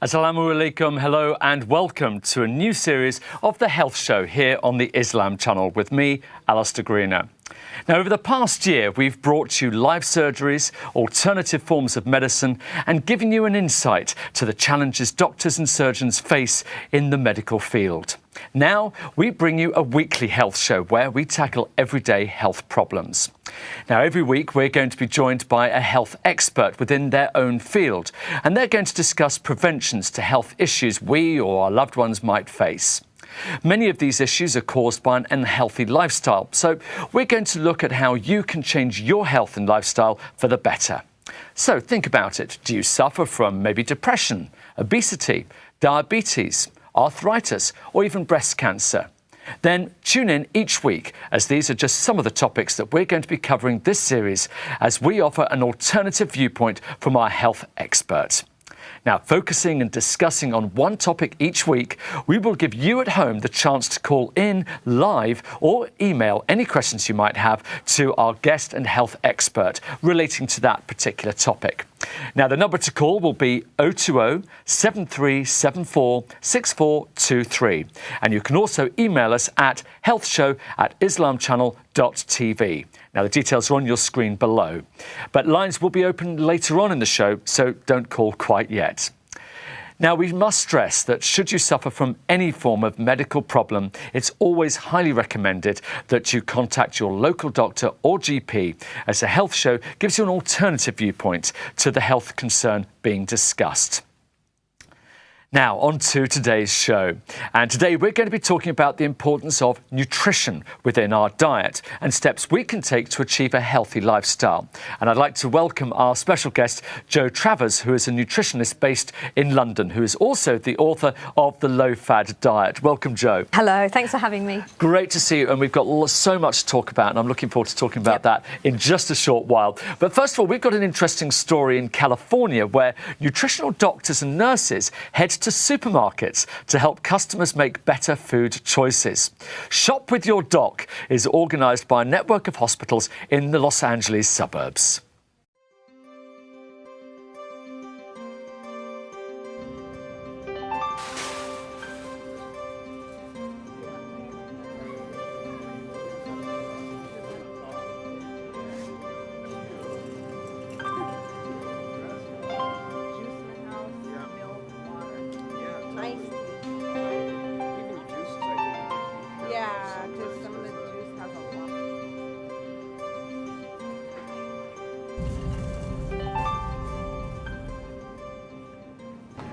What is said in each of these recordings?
Assalamu alaikum, hello and welcome to a new series of The Health Show here on the Islam channel with me, Alistair Greener. Now, over the past year, we've brought you live surgeries, alternative forms of medicine, and given you an insight to the challenges doctors and surgeons face in the medical field. Now, we bring you a weekly health show where we tackle everyday health problems. Now, every week, we're going to be joined by a health expert within their own field, and they're going to discuss preventions to health issues we or our loved ones might face. Many of these issues are caused by an unhealthy lifestyle, so we're going to look at how you can change your health and lifestyle for the better. So think about it. Do you suffer from maybe depression, obesity, diabetes, arthritis, or even breast cancer? Then tune in each week, as these are just some of the topics that we're going to be covering this series as we offer an alternative viewpoint from our health expert. Now, focusing and discussing on one topic each week, we will give you at home the chance to call in live or email any questions you might have to our guest and health expert relating to that particular topic. Now, the number to call will be 020 7374 6423. And you can also email us at healthshow@islamchannel.tv. Now, the details are on your screen below. But lines will be open later on in the show, so don't call quite yet. Now, we must stress that should you suffer from any form of medical problem, it's always highly recommended that you contact your local doctor or GP, as a health show gives you an alternative viewpoint to the health concern being discussed. Now, on to today's show. And today we're going to be talking about the importance of nutrition within our diet and steps we can take to achieve a healthy lifestyle. And I'd like to welcome our special guest, Jo Travers, who is a nutritionist based in London, who is also the author of the Low-Fad Diet. Welcome, Jo. Hello, thanks for having me. Great to see you. And we've got so much to talk about, and I'm looking forward to talking about that in just a short while. But first of all, we've got an interesting story in California where nutritional doctors and nurses head to supermarkets to help customers make better food choices. Shop with Your Doc is organised by a network of hospitals in the Los Angeles suburbs.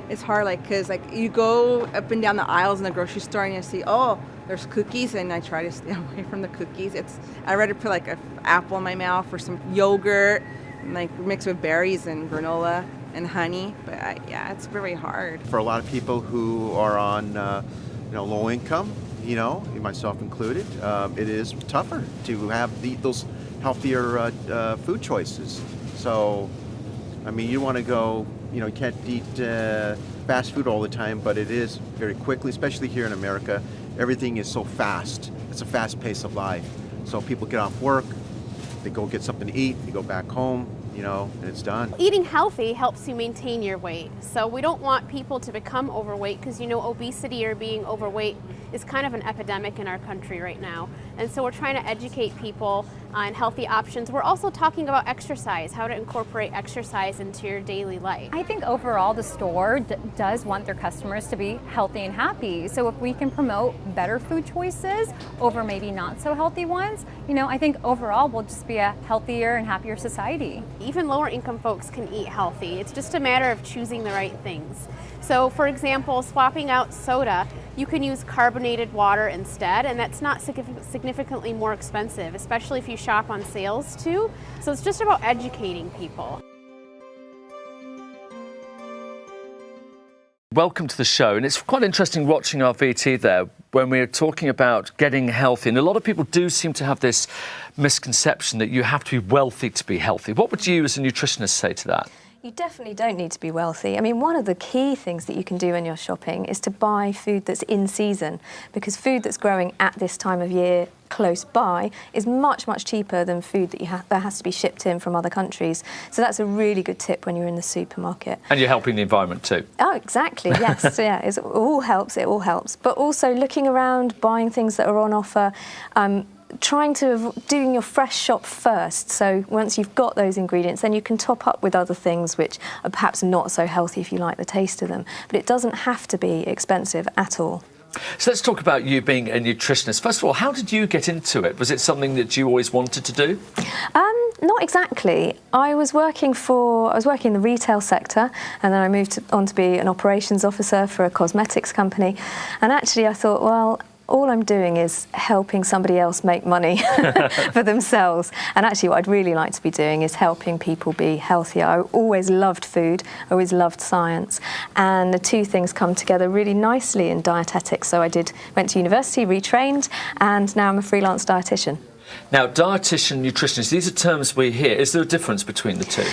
It's hard, because you go up and down the aisles in the grocery store and you see, oh, there's cookies, and I try to stay away from the cookies. I'd rather put an apple in my mouth or some yogurt, and mixed with berries and granola and honey. But yeah, it's very hard. For a lot of people who are on low income, myself included, it is tougher to have those healthier food choices. So, I mean, you want to go. You can't eat fast food all the time, but it is very quickly, especially here in America. Everything is so fast. It's a fast pace of life. So people get off work, they go get something to eat, they go back home, and it's done. Eating healthy helps you maintain your weight. So we don't want people to become overweight because, obesity or being overweight is kind of an epidemic in our country right now. And so we're trying to educate people on healthy options. We're also talking about exercise, how to incorporate exercise into your daily life. I think overall the store does want their customers to be healthy and happy. So if we can promote better food choices over maybe not so healthy ones, I think overall we'll just be a healthier and happier society. Even lower income folks can eat healthy. It's just a matter of choosing the right things. So for example, swapping out soda, you can use carbonated water instead, and that's not significantly more expensive, especially if you shop on sales too. So it's just about educating people. Welcome to the show, and it's quite interesting watching our VT there when we're talking about getting healthy. And a lot of people do seem to have this misconception that you have to be wealthy to be healthy. What would you as a nutritionist say to that? You definitely don't need to be wealthy. I mean, one of the key things that you can do when you're shopping is to buy food that's in season, because food that's growing at this time of year close by is much, much cheaper than food that has to be shipped in from other countries. So that's a really good tip when you're in the supermarket. And you're helping the environment too. Oh, exactly, yes. So yeah, it all helps. But also looking around, buying things that are on offer, doing your fresh shop first. So once you've got those ingredients, then you can top up with other things which are perhaps not so healthy if you like the taste of them. But it doesn't have to be expensive at all. So let's talk about you being a nutritionist. First of all, how did you get into it? Was it something that you always wanted to do? Not exactly. I was working in the retail sector, and then I moved on to be an operations officer for a cosmetics company. And actually I thought, well, all I'm doing is helping somebody else make money for themselves. And actually what I'd really like to be doing is helping people be healthier. I always loved food, I always loved science. And the two things come together really nicely in dietetics. So I went to university, retrained, and now I'm a freelance dietitian. Now, dietitian, nutritionist, these are terms we hear. Is there a difference between the two?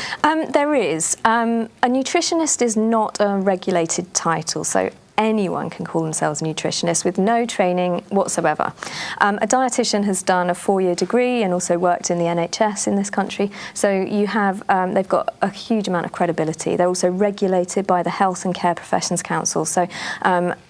There is. A nutritionist is not a regulated title. So anyone can call themselves a nutritionist with no training whatsoever. A dietitian has done a 4-year degree and also worked in the NHS in this country. So you have, they've got a huge amount of credibility. They're also regulated by the Health and Care Professions Council. So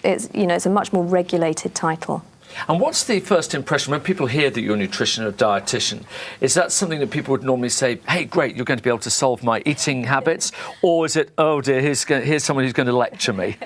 it's a much more regulated title. And what's the first impression when people hear that you're a nutrition or dietitian? Is that something that people would normally say, hey, great, you're going to be able to solve my eating habits? Or is it, oh dear, here's someone who's going to lecture me?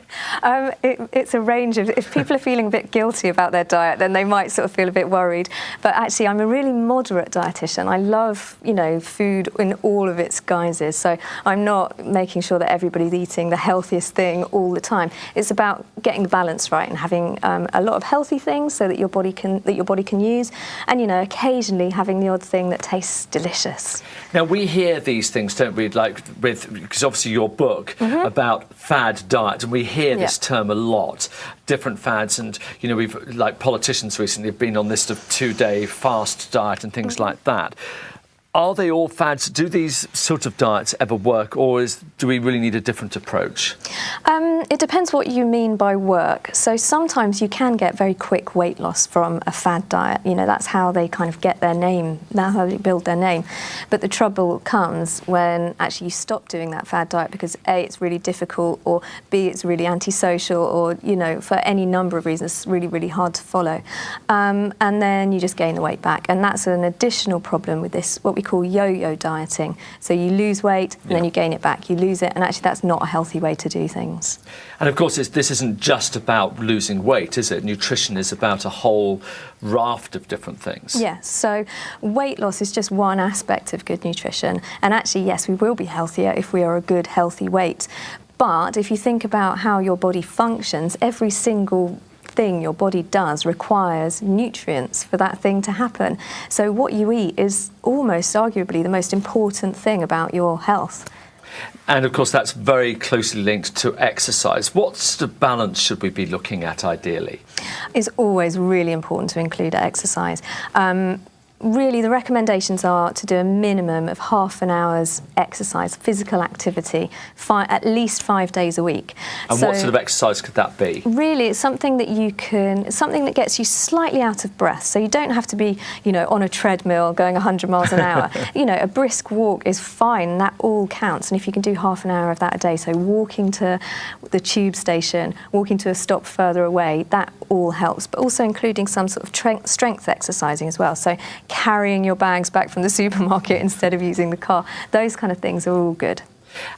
It's a range of, if people are feeling a bit guilty about their diet, then they might sort of feel a bit worried. But actually, I'm a really moderate dietitian. I love, food in all of its guises. So I'm not making sure that everybody's eating the healthiest thing all the time. It's about getting the balance right and having a lot of healthy things so that your body can use, and occasionally having the odd thing that tastes delicious. Now we hear these things, don't we? Because obviously your book about fad diet, and we hear this term a lot. Different fads, and we've politicians recently have been on this 2-day fast diet and things like that. Are they all fads? Do these sort of diets ever work, or do we really need a different approach? It depends what you mean by work. So sometimes you can get very quick weight loss from a fad diet. That's how they kind of get their name, that's how they build their name. But the trouble comes when actually you stop doing that fad diet because A, it's really difficult, or B, it's really antisocial, or, for any number of reasons, it's really, really hard to follow. And then you just gain the weight back. And that's an additional problem with this, what we call yo-yo dieting. So you lose weight and then you gain it back, you lose it, and actually that's not a healthy way to do things. And of course this isn't just about losing weight, is it? Nutrition is about a whole raft of different things. Yes, so weight loss is just one aspect of good nutrition, and actually yes, we will be healthier if we are a good healthy weight. But if you think about how your body functions, every single thing your body does requires nutrients for that thing to happen. So what you eat is almost arguably the most important thing about your health. And of course that's very closely linked to exercise. What's the balance should we be looking at ideally? It's always really important to include exercise. Really, the recommendations are to do a minimum of half an hour's exercise, physical activity, at least 5 days a week. And what sort of exercise could that be? Really, it's something that something that gets you slightly out of breath. So you don't have to be, on a treadmill going 100 miles an hour. A brisk walk is fine. That all counts. And if you can do half an hour of that a day, so walking to the tube station, walking to a stop further away, that all helps. But also including some sort of strength exercising as well. So carrying your bags back from the supermarket instead of using the car. Those kind of things are all good.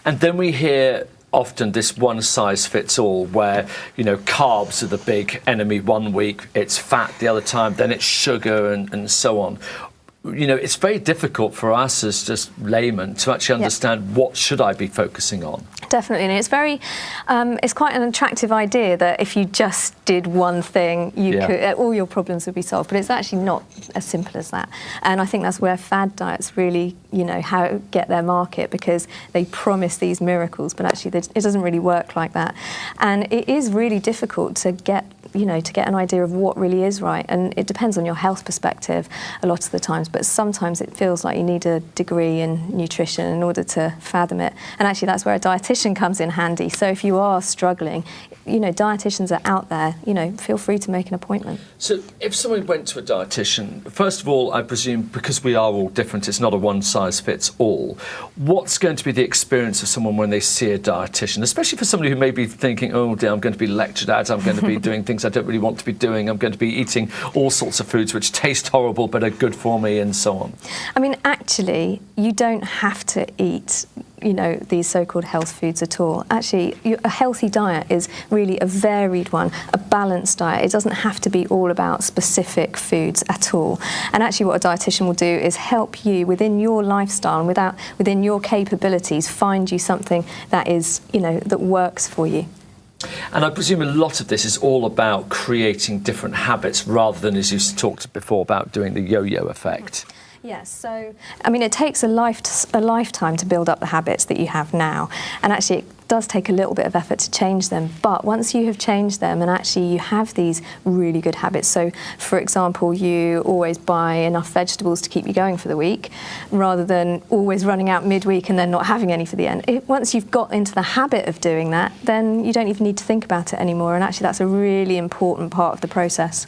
And then we hear often this one size fits all where, carbs are the big enemy one week, it's fat the other time, then it's sugar and so on. It's very difficult for us as just laymen to actually understand what should I be focusing on. Definitely, and it's quite an attractive idea that if you just did one thing, all your problems would be solved. But it's actually not as simple as that. And I think that's where fad diets really, get their market, because they promise these miracles, but actually it doesn't really work like that. And it is really difficult to get you know, to get an idea of what really is right. And it depends on your health perspective a lot of the times, but sometimes it feels like you need a degree in nutrition in order to fathom it. And actually that's where a dietitian comes in handy. So if you are struggling, you know, dietitians are out there, you know, feel free to make an appointment. So if someone went to a dietitian, first of all, I presume because we are all different, it's not a one size fits all. What's going to be the experience of someone when they see a dietitian, especially for somebody who may be thinking, oh dear, I'm going to be lectured at, I'm going to be doing things I don't really want to be doing, I'm going to be eating all sorts of foods which taste horrible but are good for me and so on? I mean, actually, you don't have to eat, you know, these so-called health foods at all. Actually, a healthy diet is really a varied one, a balanced diet. It doesn't have to be all about specific foods at all. And actually what a dietitian will do is help you within your lifestyle and within your capabilities find you something that is, you know, that works for you. And I presume a lot of this is all about creating different habits rather than, as you talked before, about doing the yo-yo effect. Yes, so, I mean, it takes a lifetime to build up the habits that you have now, and actually it does take a little bit of effort to change them, but once you have changed them and actually you have these really good habits, so for example, you always buy enough vegetables to keep you going for the week, rather than always running out midweek and then not having any for the end. Once you've got into the habit of doing that, then you don't even need to think about it anymore, and actually that's a really important part of the process.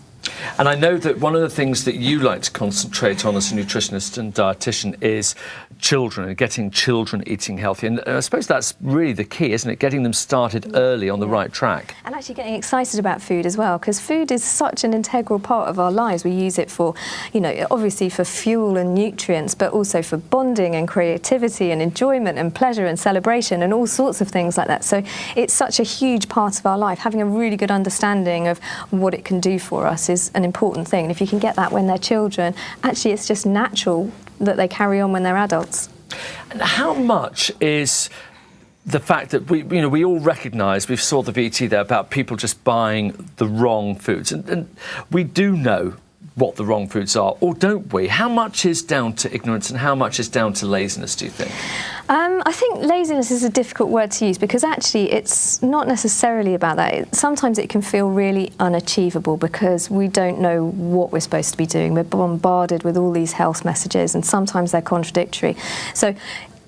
And I know that one of the things that you like to concentrate on as a nutritionist and dietitian is children and getting children eating healthy. And I suppose that's really the key, isn't it? Getting them started early on the right track. And actually getting excited about food as well, because food is such an integral part of our lives. We use it for, you know, obviously for fuel and nutrients, but also for bonding and creativity and enjoyment and pleasure and celebration and all sorts of things like that. So it's such a huge part of our life. Having a really good understanding of what it can do for us is an important thing. And if you can get that when they're children, actually it's just natural that they carry on when they're adults. And how much is the fact that we all recognise, we saw the VT there about people just buying the wrong foods, and we do know what the wrong foods are, or don't we? How much is down to ignorance and how much is down to laziness, do you think? I think laziness is a difficult word to use because actually it's not necessarily about that. Sometimes it can feel really unachievable because we don't know what we're supposed to be doing. We're bombarded with all these health messages and sometimes they're contradictory. So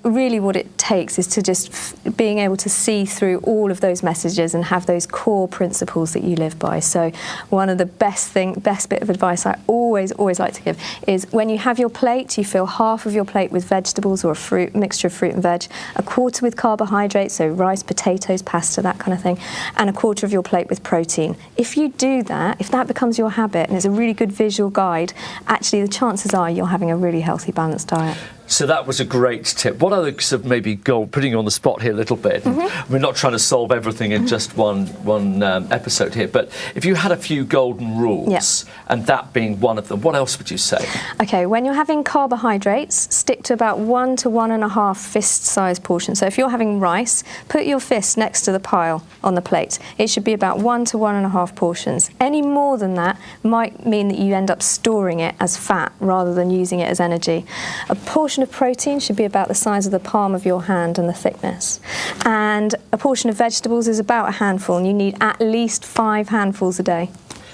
really what it takes is to just being able to see through all of those messages and have those core principles that you live by. So one of the best bit of advice I always like to give is when you have your plate, you fill half of your plate with vegetables or a mixture of fruit and veg, a quarter with carbohydrates, so rice, potatoes, pasta, that kind of thing, and a quarter of your plate with protein. If you do that, if that becomes your habit and it's a really good visual guide, actually the chances are you're having a really healthy, balanced diet. So that was a great tip. What other sort of maybe putting you on the spot here a little bit? Mm-hmm. We're not trying to solve everything in just one episode here, but if you had a few golden rules, and that being one of them, what else would you say? Okay, when you're having carbohydrates, stick to about 1 to 1.5 fist-sized portions. So if you're having rice, put your fist next to the pile on the plate. It should be about 1 to 1.5 portions. Any more than that might mean that you end up storing it as fat rather than using it as energy. A portion of protein should be about the size of the palm of your hand and the thickness. And a portion of vegetables is about a handful, and you need at least 5 handfuls a day.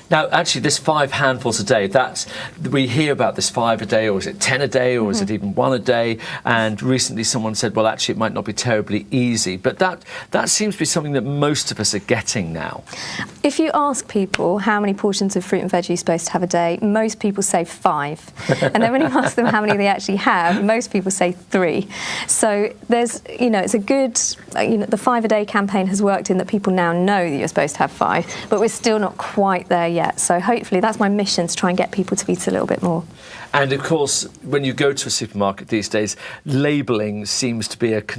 Now, actually, this 5 handfuls a day, we hear about this 5 a day, or is it 10 a day, or is it even 1 a day? And recently someone said, well, actually, it might not be terribly easy. But that seems to be something that most of us are getting now. If you ask people how many portions of fruit and veg you're supposed to have a day, most people say 5. And then when you ask them how many they actually have, most people say 3. So there's, it's a good, the 5 a day campaign has worked in that people now know that you're supposed to have 5, but we're still not quite there yet. So hopefully that's my mission, to try and get people to eat a little bit more. And of course, when you go to a supermarket these days, labelling seems to be an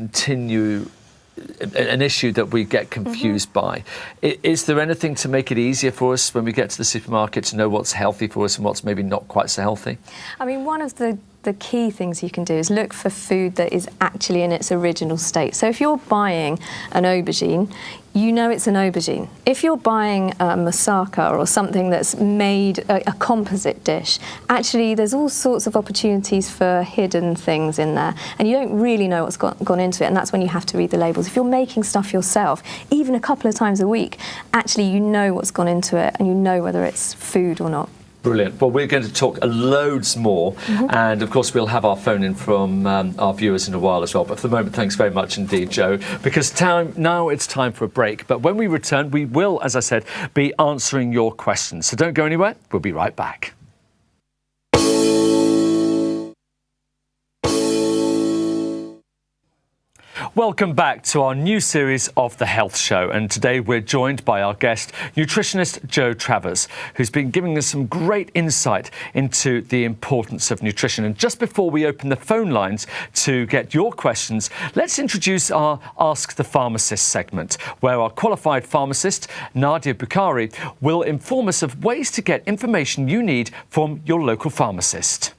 issue that we get confused by. Is there anything to make it easier for us when we get to the supermarket to know what's healthy for us and what's maybe not quite so healthy? I mean, one of the the key things you can do is look for food that is actually in its original state. So if you're buying an aubergine, you know it's an aubergine. If you're buying a moussaka or something that's made a composite dish, actually there's all sorts of opportunities for hidden things in there, and you don't really know what's gone into it, and that's when you have to read the labels. If you're making stuff yourself, even a couple of times a week, actually you know what's gone into it and you know whether it's food or not. Brilliant. Well, we're going to talk loads more, and of course we'll have our phone in from our viewers in a while as well. But for the moment, thanks very much indeed, Joe, because now it's time for a break. But when we return, we will, as I said, be answering your questions. So don't go anywhere. We'll be right back. Welcome back to our new series of The Health Show, and today we're joined by our guest, nutritionist Joe Travers, who's been giving us some great insight into the importance of nutrition. And just before we open the phone lines to get your questions, let's introduce our Ask the Pharmacist segment, where our qualified pharmacist, Nadia Bukhari, will inform us of ways to get information you need from your local pharmacist.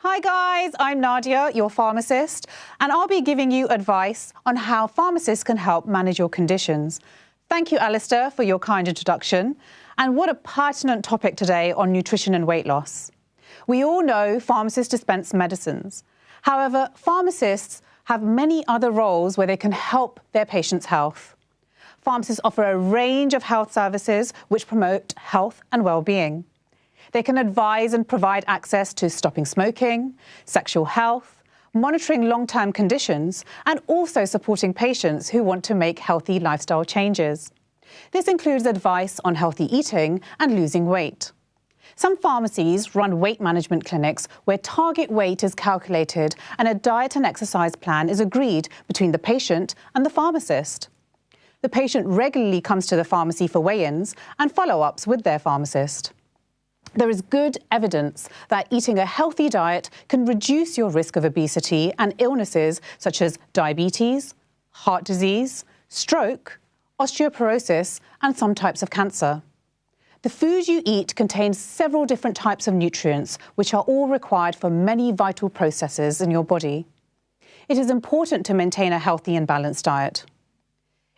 Hi guys, I'm Nadia, your pharmacist, and I'll be giving you advice on how pharmacists can help manage your conditions. Thank you, Alistair, for your kind introduction. And what a pertinent topic today on nutrition and weight loss. We all know pharmacists dispense medicines. However, pharmacists have many other roles where they can help their patients' health. Pharmacists offer a range of health services which promote health and well-being. They can advise and provide access to stopping smoking, sexual health, monitoring long-term conditions, and also supporting patients who want to make healthy lifestyle changes. This includes advice on healthy eating and losing weight. Some pharmacies run weight management clinics where target weight is calculated and a diet and exercise plan is agreed between the patient and the pharmacist. The patient regularly comes to the pharmacy for weigh-ins and follow-ups with their pharmacist. There is good evidence that eating a healthy diet can reduce your risk of obesity and illnesses such as diabetes, heart disease, stroke, osteoporosis, and some types of cancer. The food you eat contains several different types of nutrients, which are all required for many vital processes in your body. It is important to maintain a healthy and balanced diet.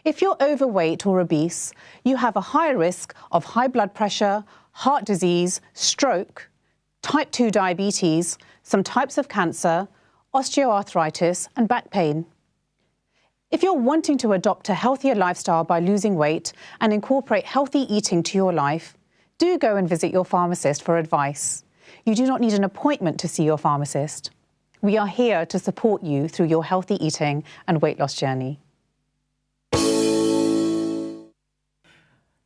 If you're overweight or obese, you have a higher risk of high blood pressure, heart disease, stroke, type 2 diabetes, some types of cancer, osteoarthritis, and back pain. If you're wanting to adopt a healthier lifestyle by losing weight and incorporate healthy eating to your life, do go and visit your pharmacist for advice. You do not need an appointment to see your pharmacist. We are here to support you through your healthy eating and weight loss journey.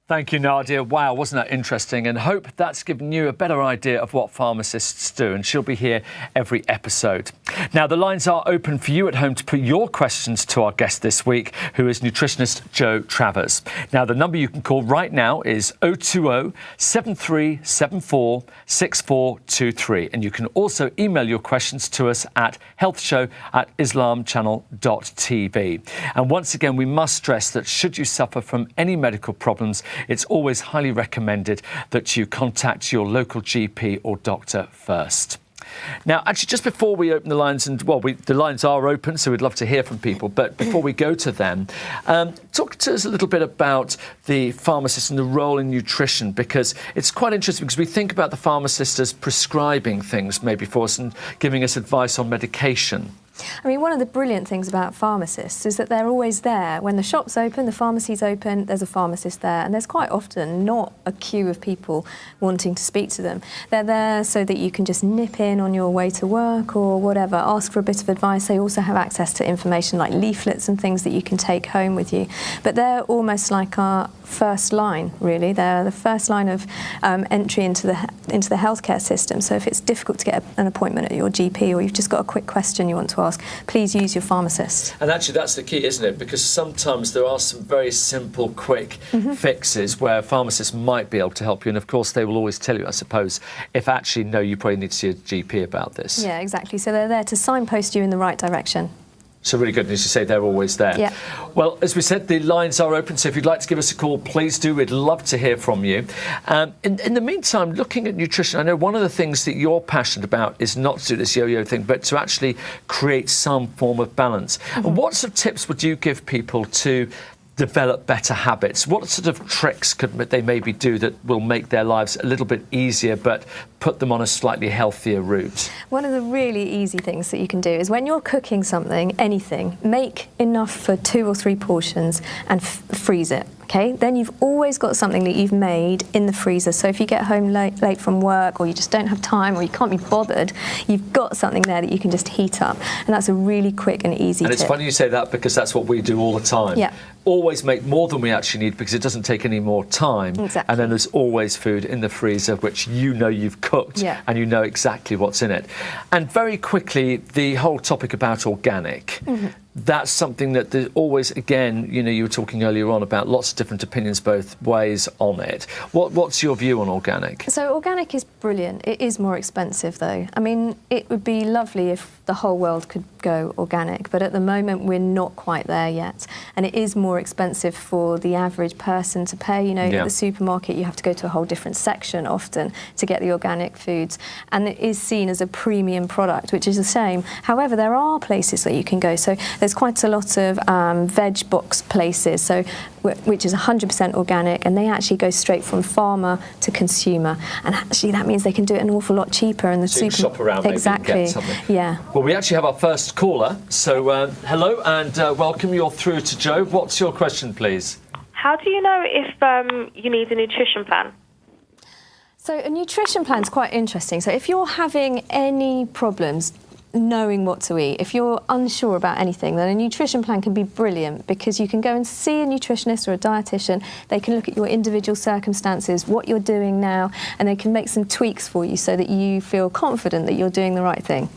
Thank you, Nadia. Wow, wasn't that interesting? And hope that's given you a better idea of what pharmacists do. And she'll be here every episode. Now, the lines are open for you at home to put your questions to our guest this week, who is nutritionist Joe Travers. Now, the number you can call right now is 020 7374 6423. And you can also email your questions to us at healthshow@islamchannel.tv. And once again, we must stress that should you suffer from any medical problems, it's always highly recommended that you contact your local GP or doctor first. Now, actually, just before we open the lines, and the lines are open, so we'd love to hear from people, but before we go to them, talk to us a little bit about the pharmacist and the role in nutrition, because it's quite interesting, because we think about the pharmacist as prescribing things maybe for us and giving us advice on medication. I mean, one of the brilliant things about pharmacists is that they're always there. When the shop's open, the pharmacy's open, there's a pharmacist there, and there's quite often not a queue of people wanting to speak to them. They're there so that you can just nip in on your way to work or whatever, ask for a bit of advice. They also have access to information like leaflets and things that you can take home with you. But they're almost like our first line, really. They're the first line of entry into the healthcare system. So if it's difficult to get an appointment at your GP, or you've just got a quick question you want to ask, please use your pharmacist. And actually that's the key, isn't it? Because sometimes there are some very simple, quick fixes where pharmacists might be able to help you. And of course they will always tell you, I suppose, if actually, no, you probably need to see a GP about this. Yeah, exactly. So they're there to signpost you in the right direction. So really good, and as you say, they're always there. Yeah. Well, as we said, the lines are open, so if you'd like to give us a call, please do. We'd love to hear from you. In the meantime, looking at nutrition, I know one of the things that you're passionate about is not to do this yo-yo thing, but to actually create some form of balance. And what sort of tips would you give people to develop better habits? What sort of tricks could they maybe do that will make their lives a little bit easier but put them on a slightly healthier route? One of the really easy things that you can do is when you're cooking something, anything, make enough for 2 or 3 portions and freeze it. Okay, then you've always got something that you've made in the freezer. So if you get home late from work, or you just don't have time, or you can't be bothered, you've got something there that you can just heat up. And that's a really quick and easy tip. And it's funny you say that, because that's what we do all the time. Yeah. Always make more than we actually need, because it doesn't take any more time. Exactly. And then there's always food in the freezer which you know you've cooked, and you know exactly what's in it. And very quickly, the whole topic about organic. That's something that there's always, again, you know, you were talking earlier on about lots of different opinions both ways on it. What's your view on organic? So organic is brilliant. It is more expensive though. I mean, it would be lovely if the whole world could go organic, but at the moment we're not quite there yet. And it is more expensive for the average person to pay. You know, at the supermarket you have to go to a whole different section often to get the organic foods. And it is seen as a premium product, which is a shame. However, there are places that you can go. So there's quite a lot of veg box places, so which is 100% organic, and they actually go straight from farmer to consumer. And actually that means they can do it an awful lot cheaper in the so you can shop around, exactly. Maybe, and get something. Yeah. Well, we actually have our first caller. So hello and welcome. You're through to Joe. What's your question, please? How do you know if you need a nutrition plan? So a nutrition plan is quite interesting. So if you're having any problems knowing what to eat, if you're unsure about anything, then a nutrition plan can be brilliant, because you can go and see a nutritionist or a dietitian. They can look at your individual circumstances, what you're doing now, and they can make some tweaks for you so that you feel confident that you're doing the right thing.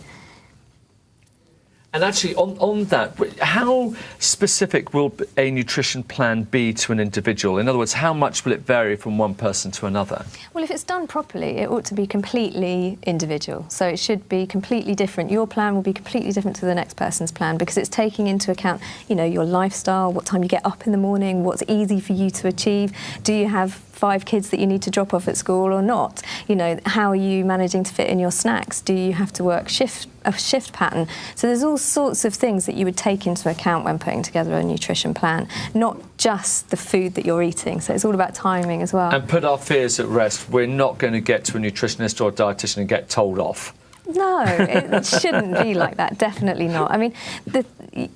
And actually, on that, how specific will a nutrition plan be to an individual? In other words, how much will it vary from one person to another? Well, if it's done properly, it ought to be completely individual. So it should be completely different. Your plan will be completely different to the next person's plan, because it's taking into account, you know, your lifestyle, what time you get up in the morning, what's easy for you to achieve. Do you have 5 kids that you need to drop off at school or not? You know, how are you managing to fit in your snacks? Do you have to work a shift pattern? So there's all sorts of things that you would take into account when putting together a nutrition plan, not just the food that you're eating. So it's all about timing as well. And put our fears at rest. We're not going to get to a nutritionist or a dietitian and get told off. No, it shouldn't be like that, definitely not. I mean,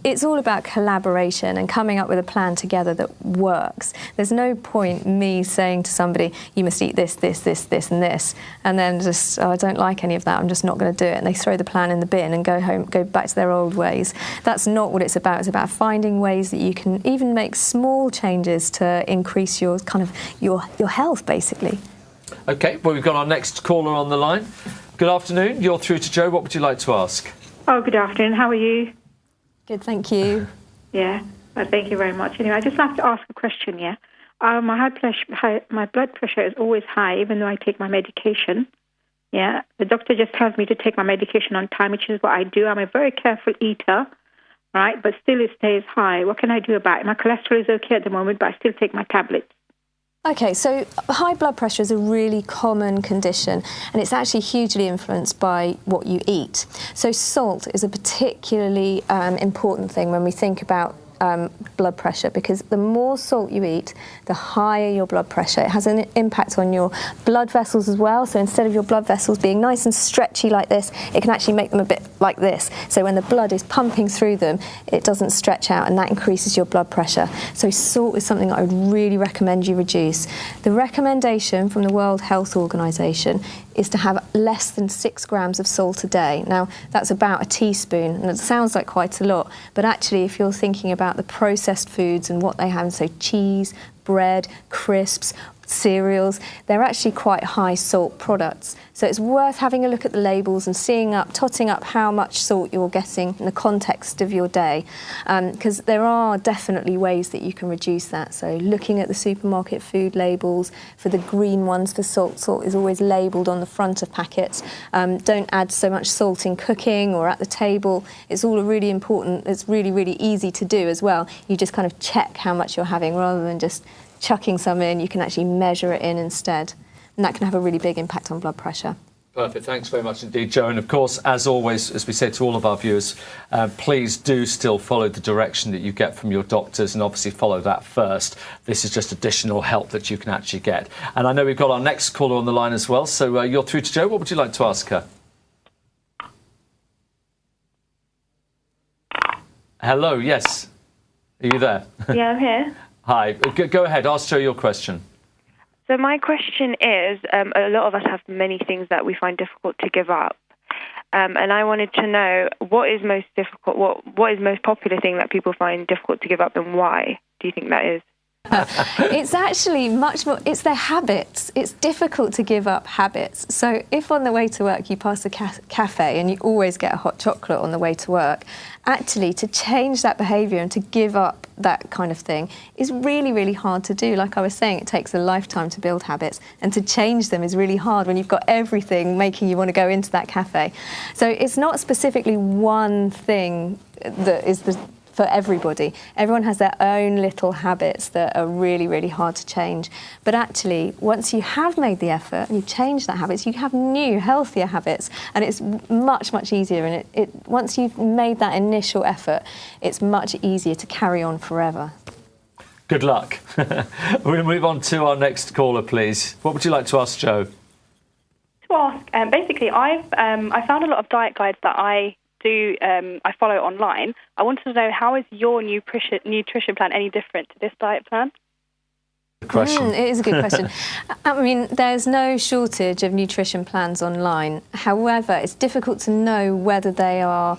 it's all about collaboration and coming up with a plan together that works. There's no point me saying to somebody, you must eat this, this, this, this and this, and then just, oh, I don't like any of that, I'm just not going to do it, and they throw the plan in the bin and go home, go back to their old ways. That's not what it's about. It's about finding ways that you can even make small changes to increase your kind of your health, basically. OK, well, we've got our next caller on the line. Good afternoon. You're through to Joe. What would you like to ask? Oh, good afternoon. How are you? Good, thank you. Yeah, thank you very much. Anyway, I just have to ask a question, yeah? My blood pressure is always high, even though I take my medication. Yeah, the doctor just tells me to take my medication on time, which is what I do. I'm a very careful eater, right? But still it stays high. What can I do about it? My cholesterol is okay at the moment, but I still take my tablets. Okay, so high blood pressure is a really common condition, and it's actually hugely influenced by what you eat. So salt is a particularly important thing when we think about blood pressure, because the more salt you eat, the higher your blood pressure. It has an impact on your blood vessels as well. So instead of your blood vessels being nice and stretchy like this, it can actually make them a bit like this. So when the blood is pumping through them, it doesn't stretch out, and that increases your blood pressure. So salt is something that I would really recommend you reduce. The recommendation from the World Health Organization is to have less than 6 grams of salt a day. Now, that's about a teaspoon, and it sounds like quite a lot, but actually if you're thinking about the processed foods and what they have, so cheese, bread, crisps, cereals, they're actually quite high salt products. So it's worth having a look at the labels and totting up how much salt you're getting in the context of your day, because there are definitely ways that you can reduce that. So looking at the supermarket food labels for the green ones for salt. Salt is always labelled on the front of packets. Don't add so much salt in cooking or at the table. It's all really important. It's really, really easy to do as well. You just kind of check how much you're having rather than just chucking some in. You can actually measure it in instead, and that can have a really big impact on blood pressure. Perfect. Thanks very much indeed, Jo. And of course, as always, as we say to all of our viewers, please do still follow the direction that you get from your doctors, and obviously follow that first. This is just additional help that you can actually get. And I know we've got our next caller on the line as well, so you're through to Jo. What would you like to ask her? Hello, yes. Are you there? Yeah, I'm here. Hi. Go ahead. Ask Jo your question. So my question is, a lot of us have many things that we find difficult to give up. And I wanted to know what is most difficult, what is most popular thing that people find difficult to give up, and why do you think that is? It's actually much more, it's their habits. It's difficult to give up habits. So if on the way to work you pass a cafe and you always get a hot chocolate on the way to work, actually to change that behaviour and to give up that kind of thing is really, really hard to do. Like I was saying, it takes a lifetime to build habits, and to change them is really hard when you've got everything making you want to go into that cafe. So it's not specifically one thing that is for everybody. Everyone has their own little habits that are really, really hard to change. But actually, once you have made the effort and you've changed that habits, you have new, healthier habits, and it's much, much easier. And once you've made that initial effort, it's much easier to carry on forever. Good luck. We're going to move on to our next caller, please. What would you like to ask Jo? To ask, basically, I found a lot of diet guides that I follow online. I wanted to know, how is your nutrition plan any different to this diet plan? Good question. It is a good question. I mean, there's no shortage of nutrition plans online. However, it's difficult to know whether they are,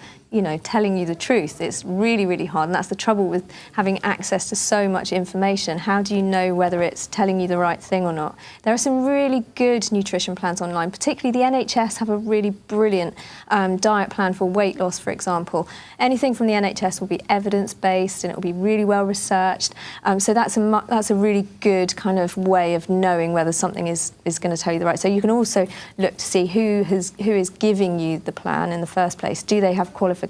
telling you the truth. It's really, really hard, and that's the trouble with having access to so much information. How do you know whether it's telling you the right thing or not? There are some really good nutrition plans online, particularly the NHS have a really brilliant diet plan for weight loss, for example. Anything from the NHS will be evidence-based, and it will be really well researched. So that's a really good kind of way of knowing whether something is going to tell you the right. So you can also look to see who is giving you the plan in the first place. Do they have qualifications?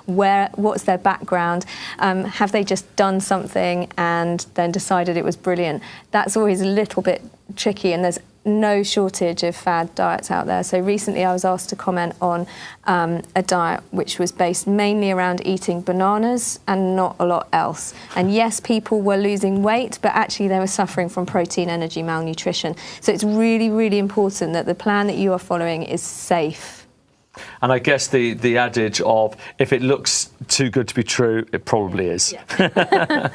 What's their background? Have they just done something and then decided it was brilliant? That's always a little bit tricky, and there's no shortage of fad diets out there. So recently I was asked to comment on a diet which was based mainly around eating bananas and not a lot else. And yes, people were losing weight, but actually they were suffering from protein energy malnutrition. So it's really, really important that the plan that you are following is safe. And I guess the adage of, if it looks too good to be true, it probably is. Yeah.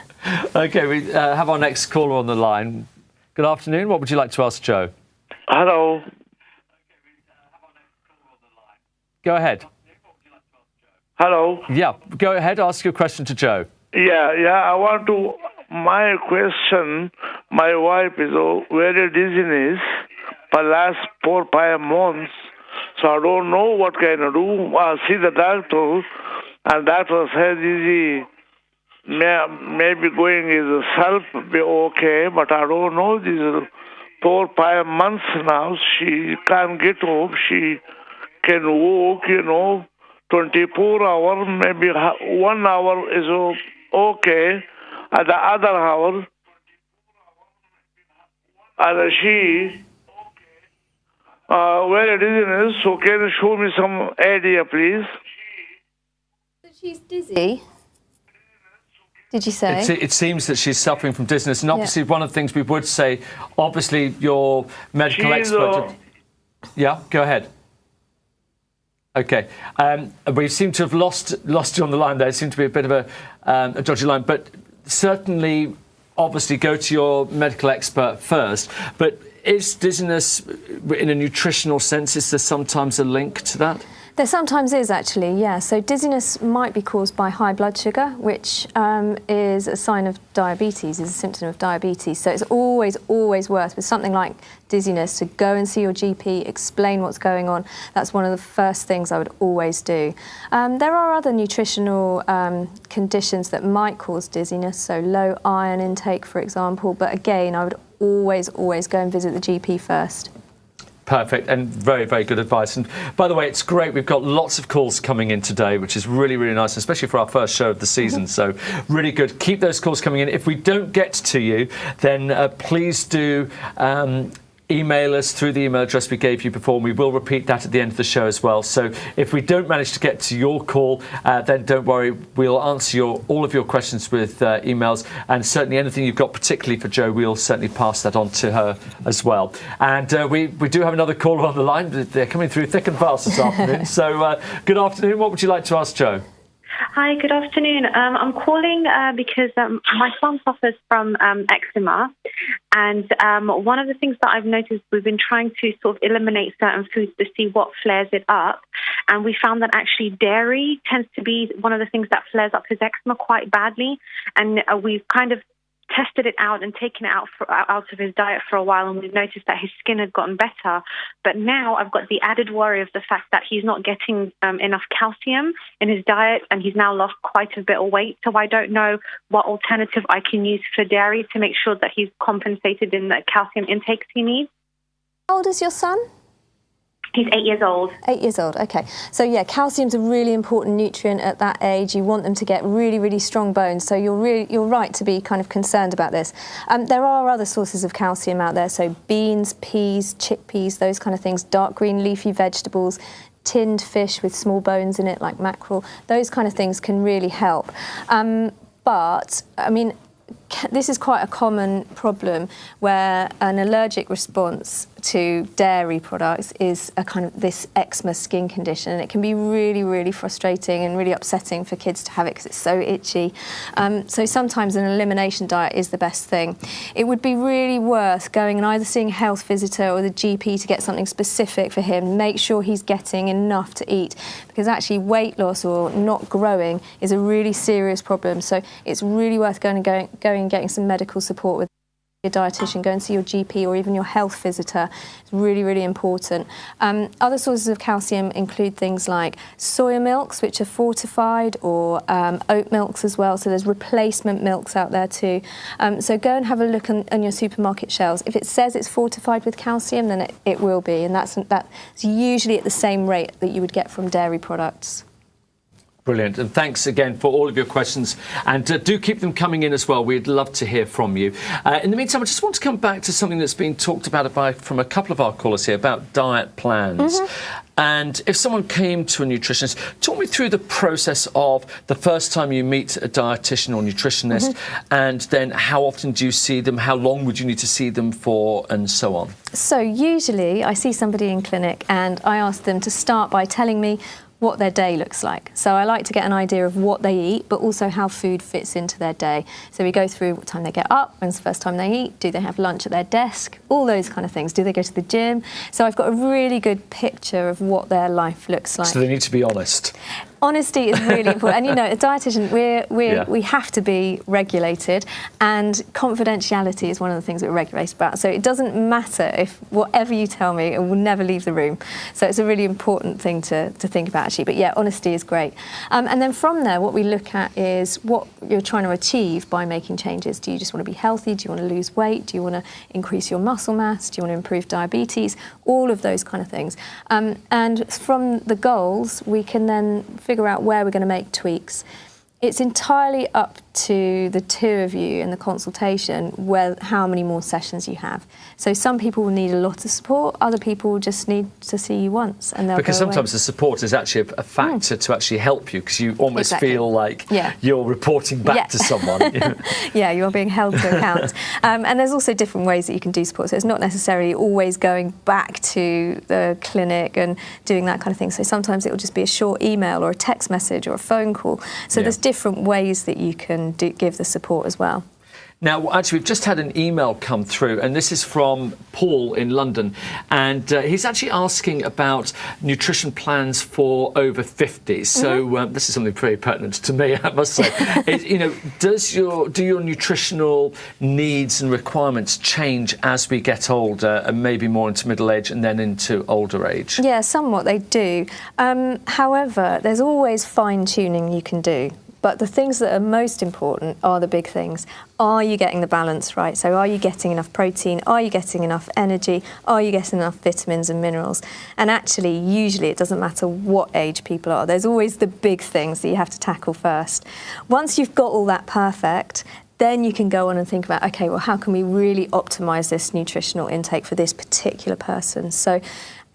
OK, we have our next caller on the line. Good afternoon. What would you like to ask Jo? Hello. Go ahead. Hello. Yeah, go ahead. Ask your question to Jo. Yeah. My question, my wife is very dizziness for last 4 or 5 months. So I don't know what can I do. I see the doctor, and doctor says maybe going is self be okay, but I don't know. This 4 or 5 months now, she can't get up. She can walk, 24 hours, maybe 1 hour is okay. At the other hour, and she very dizziness. So can you show me some idea, please? She's dizzy. Did you say? It seems that she's suffering from dizziness, and obviously one of the things we would say, obviously your medical expert. Yeah, go ahead. Okay, we seem to have lost you on the line there. It seemed to be a bit of a dodgy line, but certainly, obviously, go to your medical expert first. But is dizziness, in a nutritional sense, is there sometimes a link to that? There sometimes is actually, yeah. So dizziness might be caused by high blood sugar, which is a sign of diabetes, is a symptom of diabetes. So it's always worth, with something like dizziness, to go and see your GP, explain what's going on. That's one of the first things I would always do. There are other nutritional conditions that might cause dizziness, so low iron intake, for example. But again, I would always go and visit the GP first. Perfect, and very, very good advice. And by the way, it's great. We've got lots of calls coming in today, which is really, really nice, especially for our first show of the season. So really good. Keep those calls coming in. If we don't get to you, then please do email us through the email address we gave you before, and we will repeat that at the end of the show as well. So if we don't manage to get to your call, then don't worry, we'll answer all of your questions with emails, and certainly anything you've got particularly for Jo, we'll certainly pass that on to her as well. And we do have another caller on the line. They're coming through thick and fast this afternoon. So good afternoon. What would you like to ask Jo? Hi, good afternoon. I'm calling because my son suffers from eczema, and one of the things that I've noticed, we've been trying to sort of eliminate certain foods to see what flares it up, and we found that actually dairy tends to be one of the things that flares up his eczema quite badly, and we've kind of tested it out and taken it out of his diet for a while, and we've noticed that his skin had gotten better. But now I've got the added worry of the fact that he's not getting enough calcium in his diet, and he's now lost quite a bit of weight. So I don't know what alternative I can use for dairy to make sure that he's compensated in the calcium intakes he needs. How old is your son? He's 8 years old. 8 years old, okay. So yeah, calcium's a really important nutrient at that age. You want them to get really, really strong bones. So you're right to be kind of concerned about this. There are other sources of calcium out there, so beans, peas, chickpeas, those kind of things, dark green leafy vegetables, tinned fish with small bones in it like mackerel, those kind of things can really help. But, I mean, this is quite a common problem where an allergic response to dairy products is a kind of this eczema skin condition, and it can be really, really frustrating and really upsetting for kids to have it because it's so itchy. So sometimes an elimination diet is the best thing. It would be really worth going and either seeing a health visitor or the GP to get something specific for him, make sure he's getting enough to eat, because actually weight loss or not growing is a really serious problem. So it's really worth going and getting some medical support with your dietitian, go and see your GP or even your health visitor. It's really, really important. Other sources of calcium include things like soya milks, which are fortified, or oat milks as well. So there's replacement milks out there too. So go and have a look on your supermarket shelves. If it says it's fortified with calcium, then it will be, and that's usually at the same rate that you would get from dairy products. Brilliant, and thanks again for all of your questions, and do keep them coming in as well. We'd love to hear from you. In the meantime, I just want to come back to something that's been talked about from a couple of our callers here about diet plans. And if someone came to a nutritionist, talk me through the process of the first time you meet a dietitian or nutritionist, and then how often do you see them, how long would you need to see them for, and so on. So usually I see somebody in clinic and I ask them to start by telling me what their day looks like. So I like to get an idea of what they eat, but also how food fits into their day. So we go through what time they get up, when's the first time they eat, do they have lunch at their desk, all those kind of things. Do they go to the gym? So I've got a really good picture of what their life looks like. So they need to be honest. Honesty is really important, and you know, a dietitian, we have to be regulated, and confidentiality is one of the things that we're regulated about. So it doesn't matter if whatever you tell me, it will never leave the room. So it's a really important thing to think about, actually. But yeah, honesty is great. And then from there, what we look at is what you're trying to achieve by making changes. Do you just want to be healthy? Do you want to lose weight? Do you want to increase your muscle mass? Do you want to improve diabetes? All of those kind of things. And from the goals, we can then figure out where we're going to make tweaks. It's entirely up to the two of you in the consultation how many more sessions you have. So some people will need a lot of support, other people will just need to see you once and they'll Because go sometimes away. The support is actually a factor to actually help you, because you almost feel like you're reporting back to someone. Yeah, you're being held to account. And there's also different ways that you can do support. So it's not necessarily always going back to the clinic and doing that kind of thing. So sometimes it will just be a short email or a text message or a phone call. So there's different ways that you can give the support as well. Now, actually, we've just had an email come through, and this is from Paul in London, and he's actually asking about nutrition plans for over 50s. So this is something pretty pertinent to me, I must say. You know, do your nutritional needs and requirements change as we get older, and maybe more into middle age and then into older age? Yeah, somewhat they do. However, there's always fine-tuning you can do. But the things that are most important are the big things. Are you getting the balance right? So are you getting enough protein? Are you getting enough energy? Are you getting enough vitamins and minerals? And actually, usually it doesn't matter what age people are. There's always the big things that you have to tackle first. Once you've got all that perfect, then you can go on and think about, okay, well, how can we really optimise this nutritional intake for this particular person? So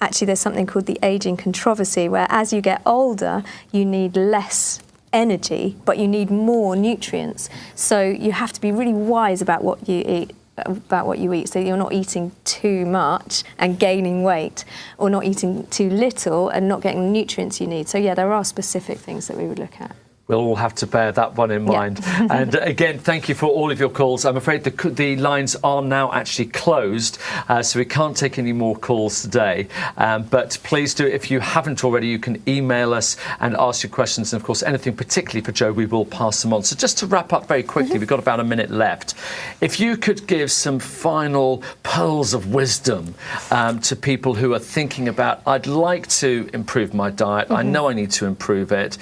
actually, there's something called the ageing controversy, where as you get older, you need less energy, but you need more nutrients. So you have to be really wise about what you eat. So you're not eating too much and gaining weight, or not eating too little and not getting the nutrients you need. So yeah, there are specific things that we would look at. We'll all have to bear that one in mind. And again, thank you for all of your calls. I'm afraid the lines are now actually closed, so we can't take any more calls today. But please do, if you haven't already, you can email us and ask your questions. And of course, anything particularly for Jo, we will pass them on. So just to wrap up very quickly, we've got about a minute left. If you could give some final pearls of wisdom to people who are thinking about, I'd like to improve my diet, I know I need to improve it.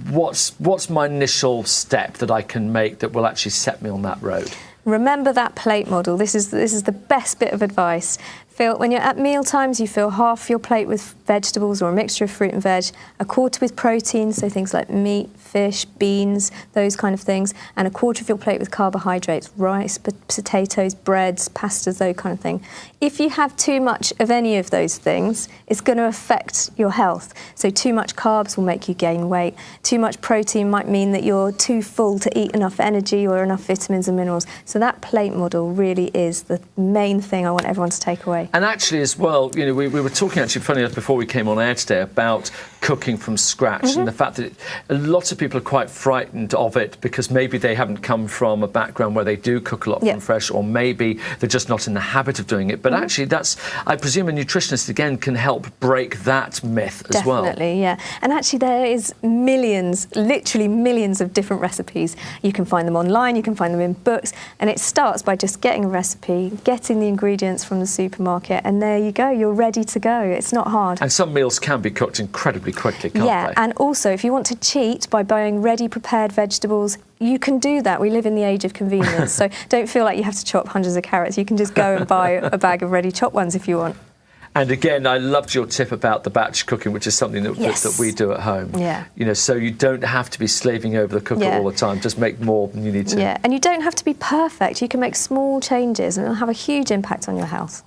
What's my initial step that I can make that will actually set me on that road? Remember that plate model. This is the best bit of advice. When you're at meal times, you fill half your plate with vegetables or a mixture of fruit and veg, a quarter with protein, so things like meat, fish, beans, those kind of things, and a quarter of your plate with carbohydrates, rice, potatoes, breads, pastas, those kind of thing. If you have too much of any of those things, it's going to affect your health. So too much carbs will make you gain weight. Too much protein might mean that you're too full to eat enough energy or enough vitamins and minerals. So that plate model really is the main thing I want everyone to take away. And actually as well, you know, we were talking actually, funny enough, before we came on air today about cooking from scratch and the fact that lots of people are quite frightened of it because maybe they haven't come from a background where they do cook a lot from fresh, or maybe they're just not in the habit of doing it. But actually that's, I presume a nutritionist again can help break that myth as well. Definitely, yeah. And actually there is millions, literally millions of different recipes. You can find them online, you can find them in books, and it starts by just getting a recipe, getting the ingredients from the supermarket, and there you go, you're ready to go. It's not hard. And some meals can be cooked incredibly quickly, can't they? And also if you want to cheat by buying ready prepared vegetables, you can do that. We live in the age of convenience, so don't feel like you have to chop hundreds of carrots. You can just go and buy a bag of ready chopped ones if you want. And again, I loved your tip about the batch cooking, which is something that we do at home. Yeah. You know, so you don't have to be slaving over the cooker all the time. Just make more than you need to. Yeah, and you don't have to be perfect. You can make small changes and it'll have a huge impact on your health.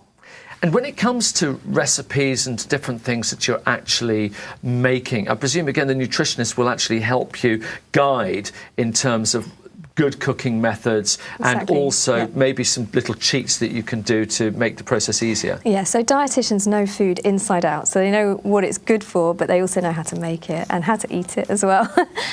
And when it comes to recipes and different things that you're actually making, I presume, again, the nutritionist will actually help you guide in terms of good cooking methods and also maybe some little cheats that you can do to make the process easier. Yeah, so dietitians know food inside out, so they know what it's good for, but they also know how to make it and how to eat it as well.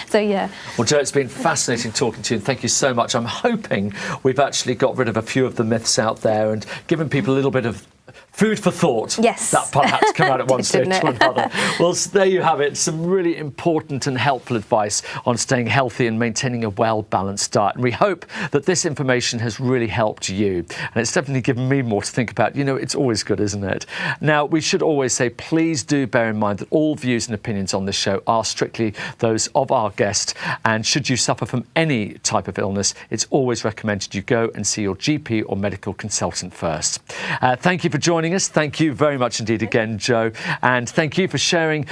So yeah. Well, Jo, it's been fascinating talking to you, and thank you so much. I'm hoping we've actually got rid of a few of the myths out there and given people a little bit of food for thought. Yes. That part had to come out at one stage or another. Well, there you have it. Some really important and helpful advice on staying healthy and maintaining a well-balanced diet. And we hope that this information has really helped you. And it's definitely given me more to think about. You know, it's always good, isn't it? Now, we should always say, please do bear in mind that all views and opinions on this show are strictly those of our guest. And should you suffer from any type of illness, it's always recommended you go and see your GP or medical consultant first. Thank you for joining us. Thank you very much indeed again, Jo, and thank you for sharing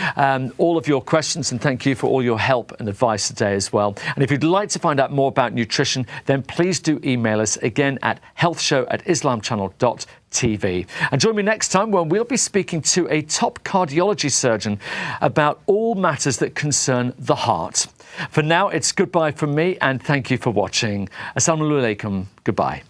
all of your questions, and thank you for all your help and advice today as well. And if you'd like to find out more about nutrition, then please do email us again at healthshow@islamchannel.tv. And join me next time when we'll be speaking to a top cardiology surgeon about all matters that concern the heart. For now, it's goodbye from me, and thank you for watching. Assalamu alaikum. Goodbye.